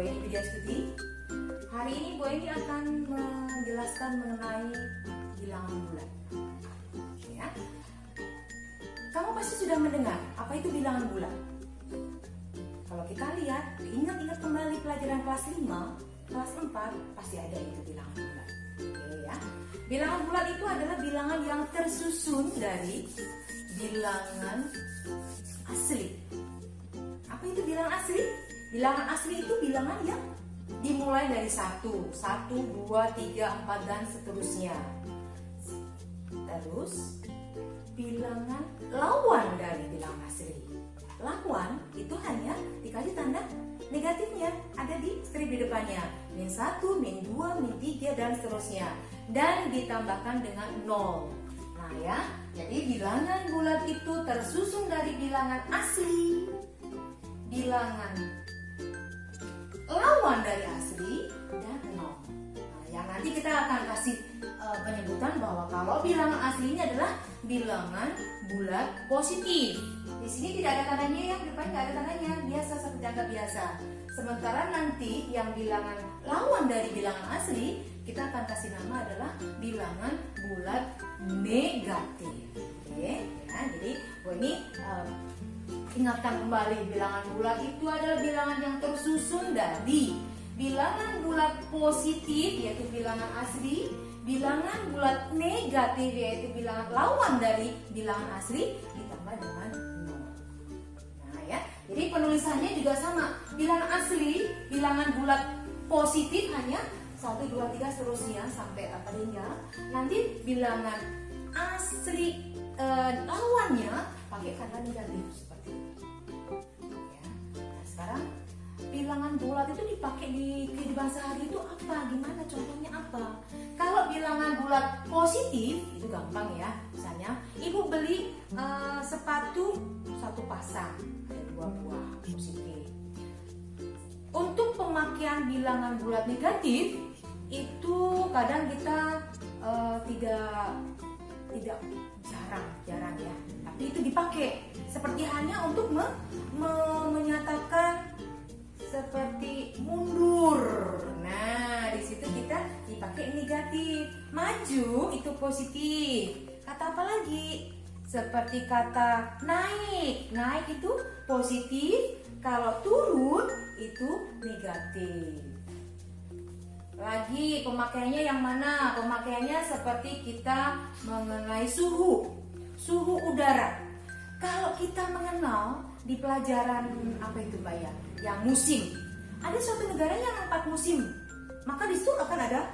Bu Eni Widyastuti. Hari ini Bu Eni akan menjelaskan mengenai bilangan bulat. Ya. Kamu pasti sudah mendengar apa itu bilangan bulat. Kalau kita lihat, ingat-ingat kembali pelajaran kelas 5, kelas 4 pasti ada itu bilangan bulat. Oke ya. Bilangan bulat itu adalah bilangan yang tersusun dari bilangan asli. Apa itu bilangan asli? Bilangan asli itu bilangan yang dimulai dari 1, 2, 3, 4 dan seterusnya. Terus bilangan lawan dari bilangan asli. Lawan itu hanya dikasih tanda negatifnya, ada di strip di depannya. -1, -2, -3 dan seterusnya. Dan ditambahkan dengan 0. Nah ya, jadi bilangan bulat itu tersusun dari bilangan asli, bilangan lawan dari asli, dan 0. Nah, yang nanti kita akan kasih penyebutan bahwa kalau bilangan asli ini adalah bilangan bulat positif. Di sini tidak ada tandanya ya, di depan tidak ada tandanya, biasa seperti angka biasa. Sementara nanti yang bilangan lawan dari bilangan asli kita akan kasih nama adalah bilangan bulat negatif. Oke, ya, jadi ini ingatkan kembali, bilangan bulat itu adalah bilangan yang tersusun dari bilangan bulat positif yaitu bilangan asli, bilangan bulat negatif yaitu bilangan lawan dari bilangan asli ditambah dengan 0. Nah ya, jadi penulisannya juga sama. Bilangan asli, bilangan bulat positif hanya 1, 2, 3 seterusnya sampai apa hingga. Nanti bilangan asli lawannya pakai kata negatif seperti itu. Ya. Nah, sekarang bilangan bulat itu dipakai di kehidupan sehari itu apa? Gimana contohnya apa? Kalau bilangan bulat positif itu gampang ya. Misalnya ibu beli sepatu 1 pasang, ada 2 buah positif. Untuk pemakaian bilangan bulat negatif itu kadang kita tidak jarang ya, tapi itu dipakai seperti hanya untuk menyatakan seperti mundur. Nah, di situ kita dipakai negatif. Maju itu positif. Kata apa lagi? Seperti kata naik. Naik itu positif. Kalau turun itu negatif. Lagi pemakaiannya yang mana? Pemakaiannya seperti kita mengenai suhu udara. Kalau kita mengenal di pelajaran apa itu Mbak ya? Yang musim. Ada suatu negara yang 4 musim. Maka di situ akan ada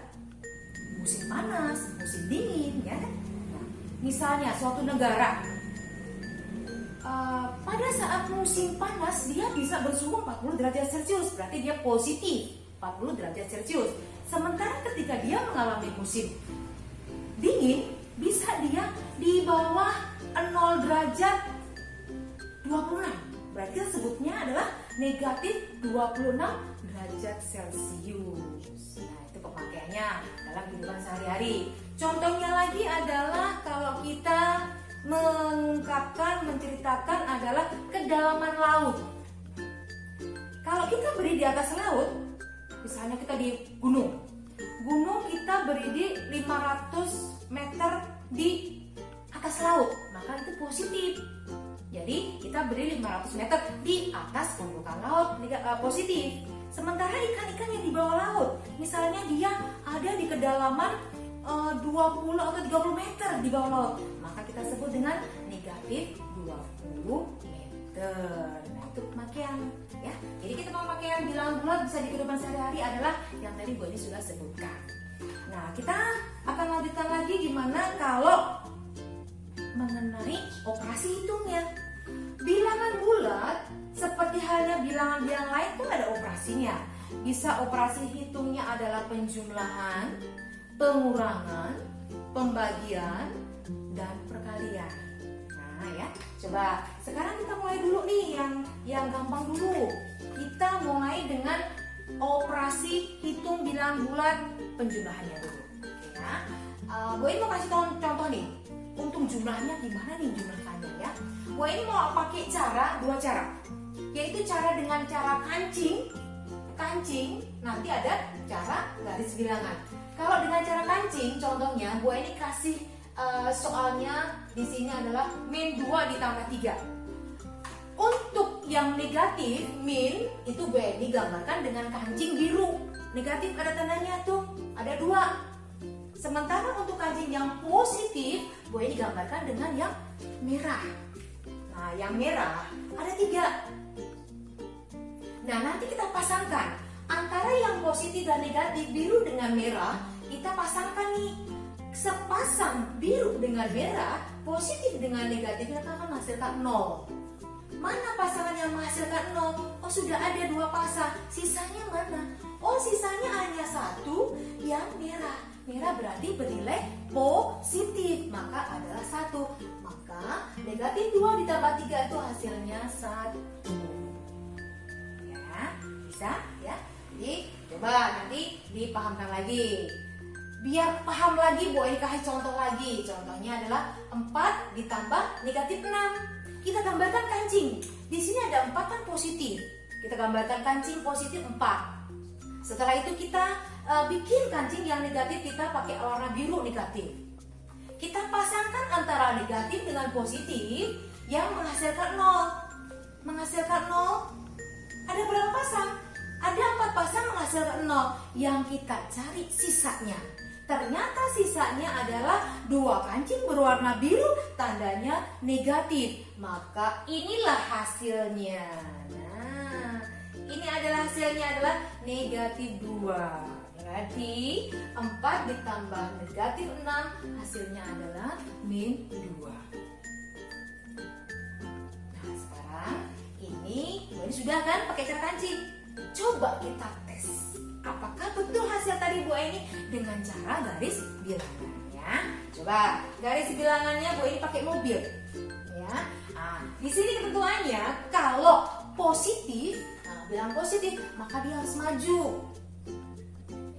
musim panas, musim dingin, ya kan? Nah, misalnya suatu negara pada saat musim panas dia bisa bersuhu 40 derajat Celcius, berarti dia positif 40 derajat Celcius. Sementara ketika dia mengalami musim dingin, bisa dia di bawah 0 derajat 26. Berarti sebutnya adalah negatif 26 derajat Celcius. Nah, itu pemakaiannya dalam kehidupan sehari-hari. Contohnya lagi adalah kalau kita menceritakan adalah kedalaman laut. Kalau kita berdiri di atas laut, misalnya kita di gunung kita berdiri 500 meter di atas laut, maka itu positif. Jadi kita berdiri 500 meter di atas permukaan laut, positif. Sementara ikan-ikan yang di bawah laut, misalnya dia ada di kedalaman 20 atau 30 meter di bawah laut, maka kita sebut dengan negatif 20 meter. Nah, itu pemakaian ya. Jadi kita pemakaian bilangan bulat bisa di kehidupan sehari-hari adalah yang tadi Bu Eni sudah sebutkan. Nah, kita akan lanjutkan lagi gimana kalau mengenai operasi hitungnya. Bilangan bulat seperti halnya bilangan-bilangan lain pun ada operasinya. Bisa operasi hitungnya adalah penjumlahan, pengurangan, pembagian, dan perkalian. Nah ya, coba sekarang kita mulai dulu nih yang gampang dulu. Kita mulai dengan operasi hitung bilangan bulat penjumlahannya dulu. Ya, Bu Eni mau kasih contoh nih. Untuk jumlahnya gimana nih jumlahnya ya? Bu Eni mau pakai dua cara, yaitu cara dengan cara kancing kancing, nanti ada cara garis bilangan. Kalau dengan cara kancing, contohnya Bu ini kasih soalnya di sini adalah min 2 ditambah 3. Untuk yang negatif, min itu Bu ini gambarkan dengan kancing biru. Negatif ada tandanya tuh, ada 2. Sementara untuk kancing yang positif, Bu ini gambarkan dengan yang merah. Nah, yang merah ada 3. Nah, nanti kita pasangkan antara yang positif dan negatif, biru dengan merah, kita pasangkan nih. Sepasang biru dengan merah, positif dengan negatif, kita akan menghasilkan 0. Mana pasangan yang menghasilkan 0? Oh, sudah ada 2 pasang. Sisanya mana? Oh, sisanya hanya 1 yang merah. Merah berarti bernilai positif, maka adalah 1. Maka negatif 2 ditambah 3 itu hasilnya 1. Ya, bisa ya. Jadi coba nanti dipahamkan lagi. Biar paham lagi, Bu ini kasih contoh lagi. Contohnya adalah 4 ditambah negatif 6. Kita gambarkan kancing. Di sini ada 4 kan positif. Kita gambarkan kancing positif 4. Setelah itu kita bikin kancing yang negatif, kita pakai warna biru negatif. Kita pasangkan antara negatif dengan positif yang menghasilkan 0. Menghasilkan 0. Ada berapa pasang? Ada 4 pasang menghasilkan 0. Yang kita cari sisanya. Ternyata sisanya adalah 2 kancing berwarna biru, tandanya negatif. Maka inilah hasilnya. Nah, ini adalah hasilnya adalah negatif 2. Berarti 4 ditambah negatif 6 hasilnya adalah min 2. Nah, sekarang ini sudah kan pakai cara kancing. Coba kita tes. Apakah betul hasil tadi Bu ini dengan cara garis bilangannya? Coba garis bilangannya Bu ini pakai mobil, ya. Nah, di sini ketentuannya kalau positif, bilang positif, maka dia harus maju.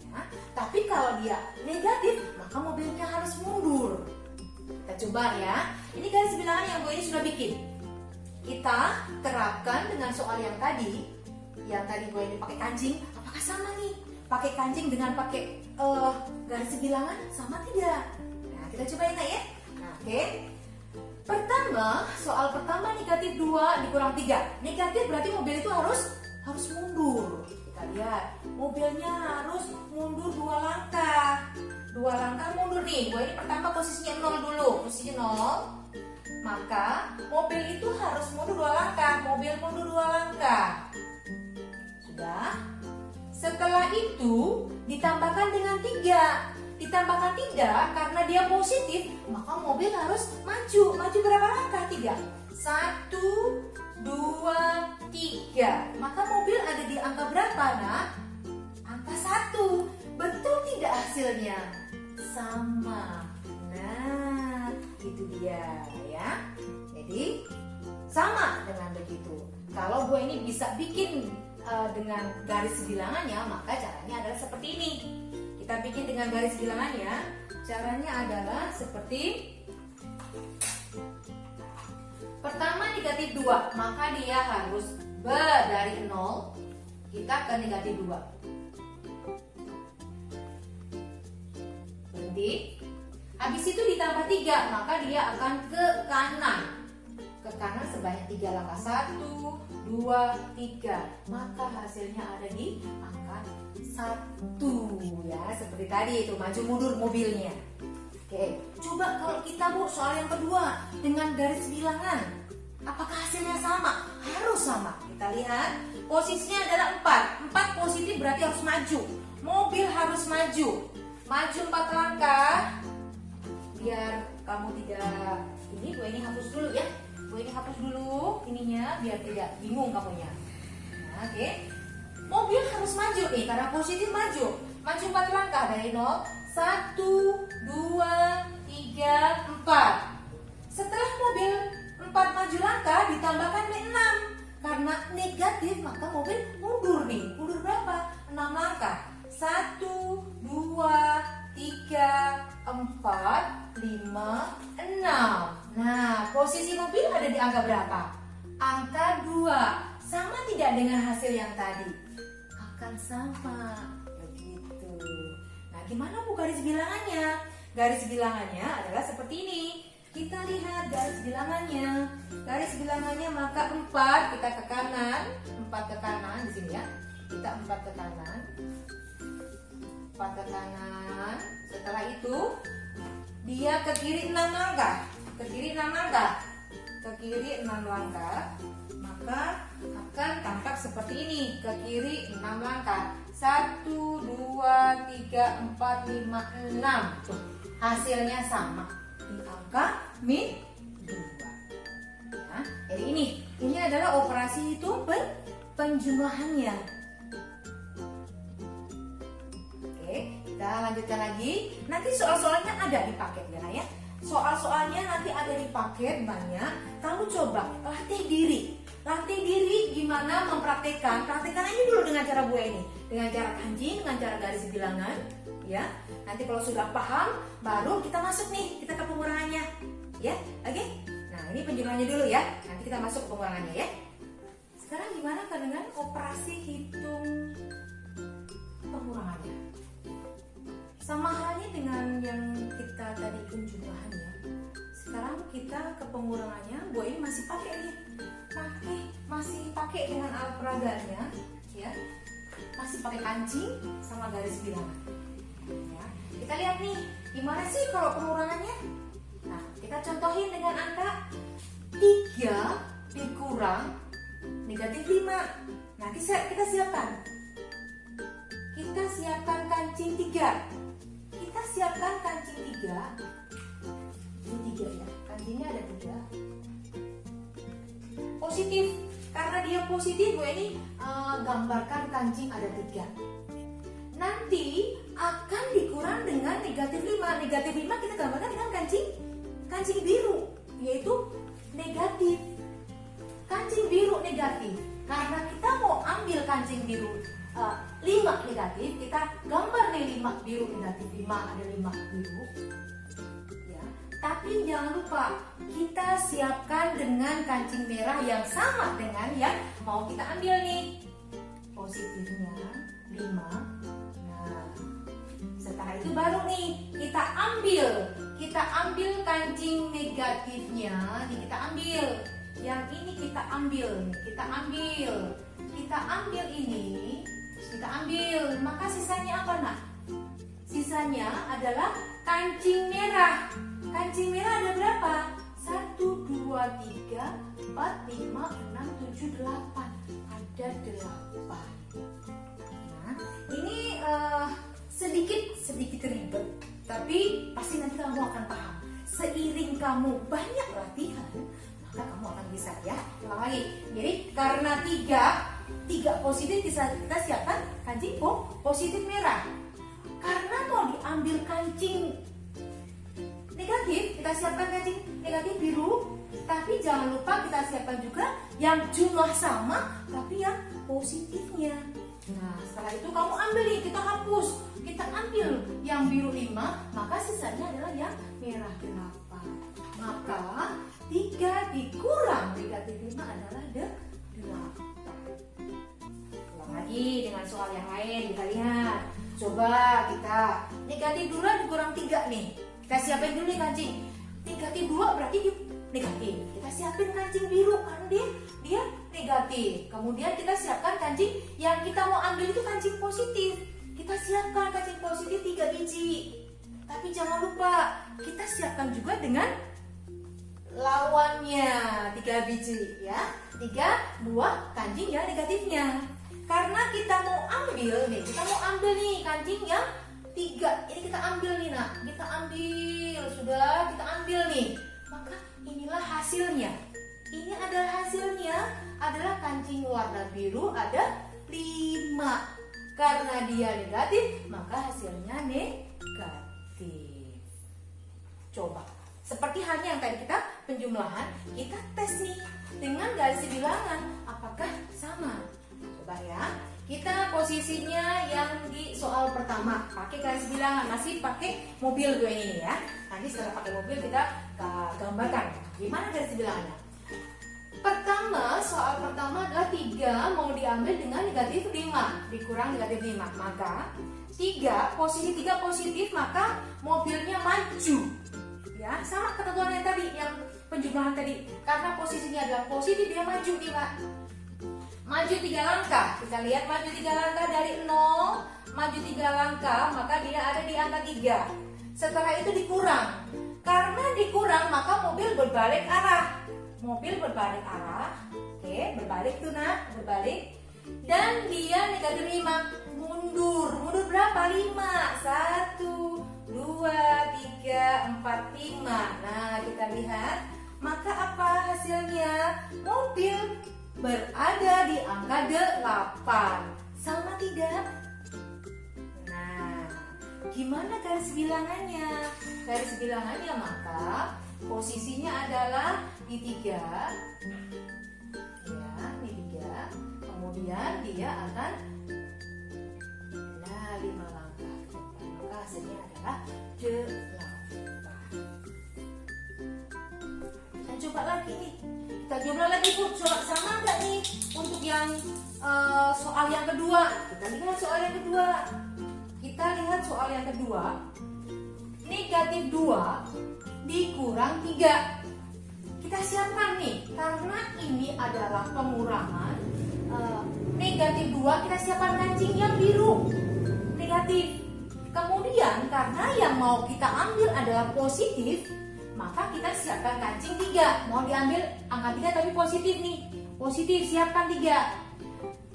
Ya. Tapi kalau dia negatif, maka mobilnya harus mundur. Kita coba ya. Ini garis bilangan yang Bu ini sudah bikin. Kita terapkan dengan soal yang tadi. Yang tadi gue ini pakai kancing, apakah sama nih? Pakai kancing dengan pakai garis bilangan sama tidak? Nah, kita coba ya. Nah, oke. Pertama, soal pertama negatif 2 dikurang 3. Negatif berarti mobil itu harus mundur. Kita lihat, mobilnya harus mundur 2 langkah. 2 langkah mundur nih. Gue ini pertama posisinya 0 dulu. Posisi 0. Maka mobil itu harus mundur 2 langkah. Mobil mundur 2 langkah. Sudah. Setelah itu ditambahkan dengan 3. Ditambahkan 3 karena dia positif, maka mobil harus maju. Maju berapa langkah? 3. 1, 2, 3. Maka mobil ada di angka berapa, Nak? Angka 1. Betul tidak hasilnya? Sama. Nah, itu dia ya. Jadi sama dengan begitu. Kalau gue ini bisa bikin dengan garis bilangannya, maka caranya adalah seperti ini. Kita bikin dengan garis bilangannya, caranya adalah seperti pertama negatif 2, maka dia harus dari 0 kita ke negatif 2. Berhenti. Habis itu ditambah 3, maka dia akan ke kanan. Ke kanan sebanyak 3 langkah. 1, 2, 3. Maka hasilnya ada di angka 1 ya. Seperti tadi itu maju mundur mobilnya. Oke, coba kalau kita Bu soal yang kedua dengan garis bilangan. Apakah hasilnya sama? Harus sama. Kita lihat posisinya adalah 4. 4 positif berarti harus maju. Mobil harus maju. Maju 4 langkah. Biar kamu tidak ini, gue ini hapus dulu ya. Gue ini hapus dulu ininya biar tidak bingung kamunya. Nah, oke. Mobil harus maju nih karena positif maju. Maju 4 langkah dari 0. 1, 2, 3, 4. Setelah mobil 4 maju langkah ditambahkan 6. Karena negatif maka mobil mundur nih. Mundur berapa? 6 langkah. 1, 2, 3, 4, 5, 6. Nah, posisi mobil ada di angka berapa? Angka 2. Sama tidak dengan hasil yang tadi? Akan sama. Begitu. Nah, gimana Bu garis bilangannya? Garis bilangannya adalah seperti ini. Kita lihat garis bilangannya. Garis bilangannya maka 4 kita ke kanan, 4 ke kanan di sini ya. Kita 4 ke kanan. 4 ke kanan. Setelah itu dia ke kiri 6 langkah. Ke kiri 6 langkah. Ke kiri 6 langkah. Maka akan tampak seperti ini. Ke kiri 6 langkah. 1, 2, 3, 4, 5, 6. Tuh, hasilnya sama. Di angka min 2. Ya, jadi ini adalah operasi hitung penjumlahannya. Oke, kita lanjutkan lagi. Nanti soal-soalnya ada di paket ya. Soal-soalnya nanti ada di paket banyak. Kamu coba latih diri. Latih diri gimana mempraktekkan. Praktekkan aja dulu dengan cara gue ini. Dengan cara kancing, dengan cara garis bilangan. Ya, nanti kalau sudah paham, baru kita masuk nih, kita ke pengurangannya. Ya, oke? Nah, ini penjumlahannya dulu ya. Nanti kita masuk ke pengurangannya ya. Sekarang gimana kan dengan operasi hitung pengurangannya? Sama halnya dengan yang kita tadi penjumlahannya. Sekarang kita ke pengurangannya. Gue ini masih pakai nih. Masih pakai dengan alat peraganya, ya. Masih pakai kancing sama garis bilangan. Ya. Kita lihat nih, gimana sih kalau pengurangannya? Nah, kita contohin dengan angka 3 dikurang negatif 5. Nah, kita siapkan. Kita siapkan kancing 3. Kita siapkan kancing 3. Ini 3 ya. Kancingnya ada 3. Positif. Karena dia positif, gue ini gambarkan kancing ada 3. Nanti akan dikurang dengan negatif 5. Negatif 5 kita gambarkan dengan kancing biru, yaitu negatif. Kancing biru negatif. Karena kita mau ambil kancing biru 5 negatif, kita gambar nih 5 biru negatif 5, ada 5 biru. Ya. Tapi jangan lupa kita siapkan dengan kancing merah yang sama dengan yang mau kita ambil nih. Positifnya 5. Setelah itu baru nih kita ambil kancing negatifnya, kita ambil yang ini, kita ambil ini, terus kita ambil, maka sisanya apa nak? Sisanya adalah kancing merah. Kancing merah ada berapa? 1, 2, 3, 4, 5, 6, 7, 8. Ada 8. Nah, ini sedikit ribet, tapi pasti nanti kamu akan paham. Seiring kamu banyak latihan, maka kamu akan bisa ya. Ulang lagi. Jadi karena 3 positif kita siapkan kancing positif merah. Karena mau diambil kancing negatif, kita siapkan kancing negatif biru. Tapi jangan lupa kita siapkan juga yang jumlah sama tapi yang positifnya. Nah, setelah itu kamu ambil nih, kita hapus. Kita ambil yang biru 5, maka sisanya adalah yang merah 8. Maka 3 dikurang negatif 5 adalah 8. Ulang lagi dengan soal yang lain, kita lihat. Coba kita negatif 2 dikurang 3 nih. Kita siapin dulu nih kancing. Negatif 2 berarti negatif. Kita siapin kancing biru karena dia negatif. Kemudian kita siapkan kancing yang kita mau ambil itu kancing positif. Kita siapkan kancing positif 3 biji. Tapi jangan lupa kita siapkan juga dengan lawannya 3 biji ya. 3 buah kancing yang negatifnya. Karena kita mau ambil nih kancing yang 3. Ini kita ambil nih nak. Kita ambil nih. Maka inilah hasilnya. Ini adalah hasilnya adalah kancing warna biru ada 5. Karena dia negatif, maka hasilnya negatif. Coba. Seperti halnya yang tadi kita penjumlahan, kita tes nih dengan garis bilangan apakah sama. Coba ya. Kita posisinya yang di soal pertama pakai garis bilangan, masih pakai mobil gue ini ya. Nanti setelah pakai mobil kita gambarkan gimana garis bilangannya. Pertama, soal pertama adalah 3 mau diambil dengan negatif 5, dikurang negatif 5. Maka 3 positif, maka mobilnya maju. Ya, sama ketentuan yang tadi, yang penjumlahan tadi. Karena posisinya adalah positif, dia maju 5. Maju 3 langkah. Kita lihat maju 3 langkah dari 0, maju 3 langkah, maka dia ada di angka 3. Setelah itu dikurang. Karena dikurang, maka mobil berbalik arah. Mobil berbalik arah, oke, berbalik tuh nak, berbalik, dan dia negatif 5, mundur berapa? 5, 1, 2, 3, 4, 5. Nah, kita lihat, maka apa hasilnya? Mobil berada di angka 8, sama tidak? Nah, gimana garis bilangannya? Garis bilangannya maka posisinya adalah di 3, ya, di 3. Kemudian dia akan 5 langkah ke depan. Maka hasilnya adalah 8. Kita coba lagi nih. Kita coba lagi Bu, sama nggak nih untuk yang soal yang kedua? Kita lihat soal yang kedua. Negatif 2 dikurang 3. Kita siapkan nih, karena ini adalah pengurangan. Negatif 2 kita siapkan kancing yang biru, negatif. Kemudian karena yang mau kita ambil adalah positif, maka kita siapkan kancing 3. Mau diambil angka 3 tapi positif nih, positif, siapkan 3.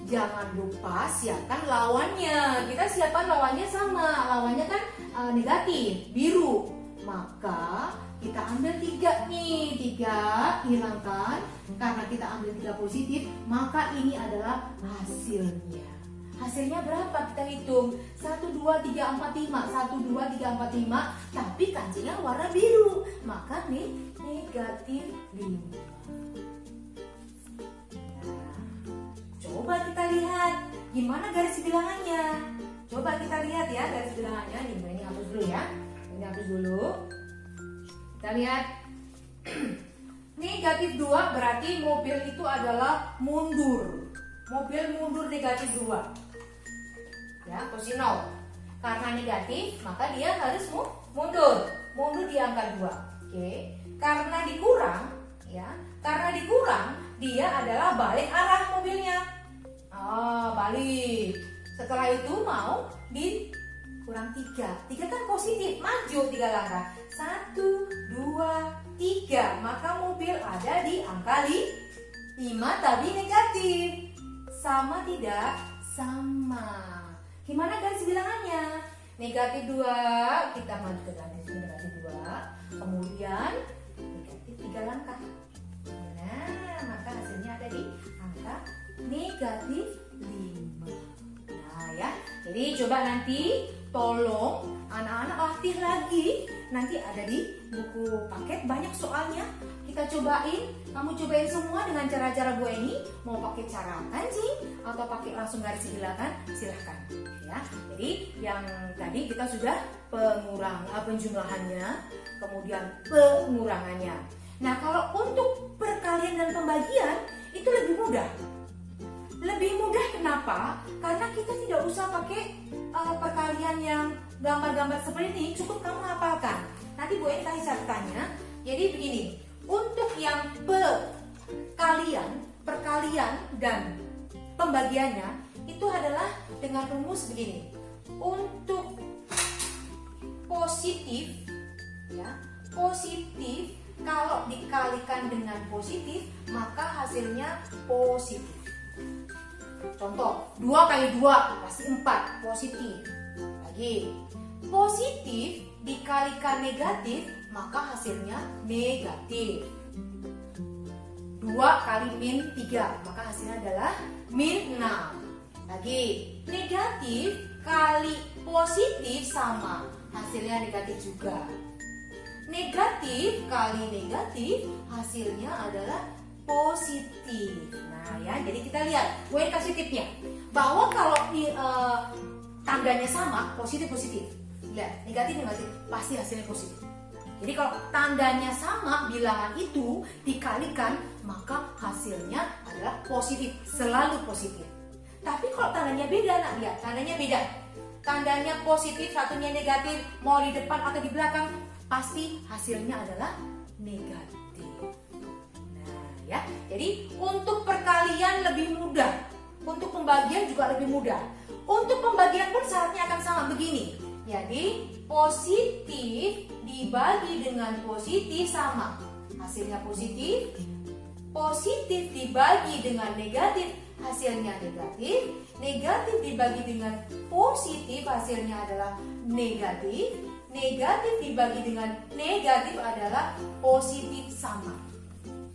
Jangan lupa siapkan lawannya. Kita siapkan lawannya sama, lawannya kan negatif, biru. Maka kita ambil 3 nih, 3 hilangkan. Karena kita ambil 3 positif, maka ini adalah hasilnya. Hasilnya berapa? Kita hitung 1, 2, 3, 4, 5. 1, 2, 3, 4, 5. Tapi kancingnya warna biru, maka nih negatif 5. Coba kita lihat gimana garis bilangannya. Coba kita lihat ya garis bilangannya. Ini hapus dulu ya. Ini hapus dulu. Kita lihat. Negatif 2 berarti mobil itu adalah mundur. Mobil mundur negatif 2. Ya, posisi 0. Karena negatif, maka dia harus mundur. Mundur di angka 2. Oke. Karena dikurang, ya. Karena dikurang, dia adalah balik arah mobilnya. Balik. Setelah itu mau dikurang 3. 3 kan positif, maju 3 langkah. 1, 2, 3. Maka mobil ada di angka 5 tapi negatif. Sama tidak? Sama. Gimana garis bilangannya? Negatif 2, kita maju ke garis negatif 2. Kemudian negatif 3 langkah. Nah, maka hasilnya ada di angka negatif 5. Nah ya, jadi coba nanti tolong anak-anak latih lagi. Nanti ada di buku paket banyak soalnya. Kita cobain, kamu cobain semua dengan cara-cara gue ini. Mau pakai cara kancing atau pakai langsung garis bilangan, silahkan ya. Jadi yang tadi kita sudah penjumlahannya, kemudian pengurangannya. Nah, kalau untuk perkalian dan pembagian itu lebih mudah. Lebih mudah kenapa? Karena kita tidak usah pakai perkalian yang gambar-gambar seperti ini, cukup kamu hafalkan. Nanti Bu Eni kasih catatannya. Jadi begini, untuk yang perkalian dan pembagiannya itu adalah dengan rumus begini. Untuk positif, ya, positif kalau dikalikan dengan positif maka hasilnya positif. Contoh, 2 kali 2 pasti 4, positif. Lagi, positif dikalikan negatif, maka hasilnya negatif. 2 kali min 3, maka hasilnya adalah min 6. Lagi, negatif kali positif sama, hasilnya negatif juga. Negatif kali negatif, hasilnya adalah positif. Nah ya, jadi kita lihat, gue kasih tipnya bahwa kalau tandanya sama, positif, lihat, negatif, pasti hasilnya positif. Jadi kalau tandanya sama, bilangan itu dikalikan maka hasilnya adalah positif, selalu positif. Tapi kalau tandanya beda, nak lihat, tandanya beda. Tandanya positif, satunya negatif, mau di depan atau di belakang, pasti hasilnya adalah negatif. Nah, ya. Jadi untuk perkalian lebih mudah, untuk pembagian juga lebih mudah. Untuk pembagian pun syaratnya akan sama begini. Jadi positif dibagi dengan positif sama. Hasilnya positif. Positif dibagi dengan negatif, hasilnya negatif. Negatif dibagi dengan positif, hasilnya adalah negatif. Negatif dibagi dengan negatif adalah positif sama.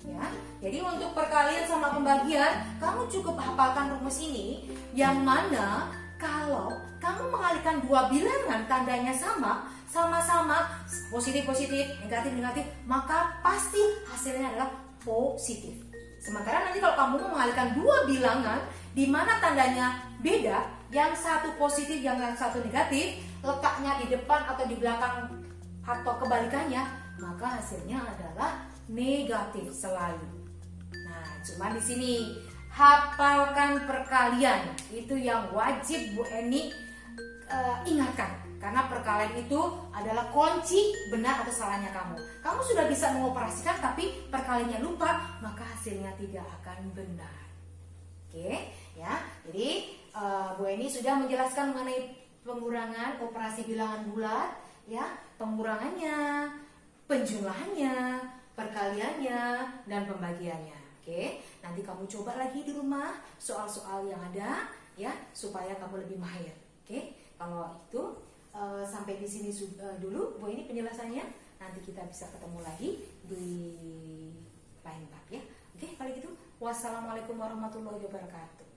Ya, jadi untuk perkalian sama pembagian, kamu cukup hafalkan rumus ini, yang mana kalau kamu mengalihkan dua bilangan tandanya sama, sama-sama positif-positif, negatif-negatif, maka pasti hasilnya adalah positif. Sementara nanti kalau kamu mengalihkan dua bilangan di mana tandanya beda, yang satu positif, yang satu negatif, letaknya di depan atau di belakang atau kebalikannya, maka hasilnya adalah negatif selalu. Nah, cuma di sini hafalkan perkalian, itu yang wajib Bu Eni ingatkan, karena perkalian itu adalah kunci benar atau salahnya kamu. Kamu sudah bisa mengoperasikan tapi perkaliannya lupa, maka hasilnya tidak akan benar. Oke, ya. Jadi Bu Eni sudah menjelaskan mengenai pengurangan operasi bilangan bulat, ya, pengurangannya, penjumlahannya, perkaliannya, dan pembagiannya. Oke, nanti kamu coba lagi di rumah soal-soal yang ada, ya, supaya kamu lebih mahir. Oke, kalau itu sampai di sini dulu Bu ini penjelasannya. Nanti kita bisa ketemu lagi di lain bab, ya. Oke, kalau gitu wassalamualaikum warahmatullahi wabarakatuh.